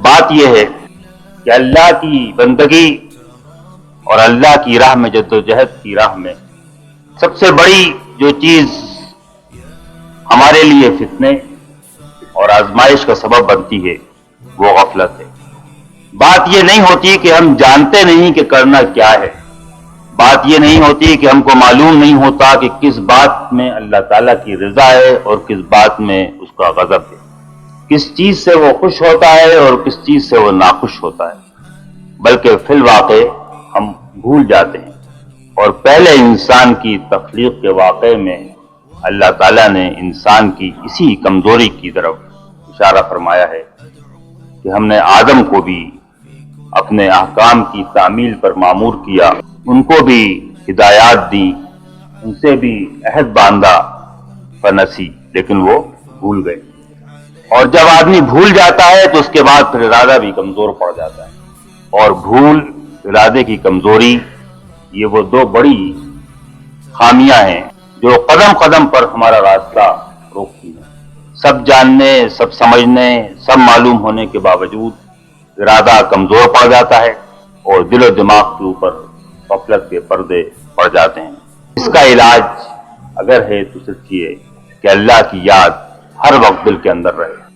بات یہ ہے کہ اللہ کی بندگی اور اللہ کی راہ میں جدوجہد کی راہ میں سب سے بڑی جو چیز ہمارے لیے فتنے اور آزمائش کا سبب بنتی ہے وہ غفلت ہے۔ بات یہ نہیں ہوتی کہ ہم جانتے نہیں کہ کرنا کیا ہے، بات یہ نہیں ہوتی کہ ہم کو معلوم نہیں ہوتا کہ کس بات میں اللہ تعالیٰ کی رضا ہے اور کس بات میں اس کا غضب ہے، کس چیز سے وہ خوش ہوتا ہے اور کس چیز سے وہ ناخوش ہوتا ہے، بلکہ فی الواقع ہم بھول جاتے ہیں۔ اور پہلے انسان کی تخلیق کے واقعے میں اللہ تعالیٰ نے انسان کی اسی کمزوری کی طرف اشارہ فرمایا ہے کہ ہم نے آدم کو بھی اپنے احکام کی تعمیل پر مامور کیا، ان کو بھی ہدایات دی، ان سے بھی عہد باندھا، فنسی، لیکن وہ بھول گئے۔ اور جب آدمی بھول جاتا ہے تو اس کے بعد پھر ارادہ بھی کمزور پڑ جاتا ہے، اور بھول، ارادے کی کمزوری، یہ وہ دو بڑی خامیاں ہیں جو قدم قدم پر ہمارا راستہ روکتی ہیں۔ سب جاننے، سب سمجھنے، سب معلوم ہونے کے باوجود ارادہ کمزور پڑ جاتا ہے اور دل و دماغ کے اوپر غفلت کے پردے پڑ جاتے ہیں۔ اس کا علاج اگر ہے تو صرف یہ کہ اللہ کی یاد ہر وقت دل کے اندر رہے۔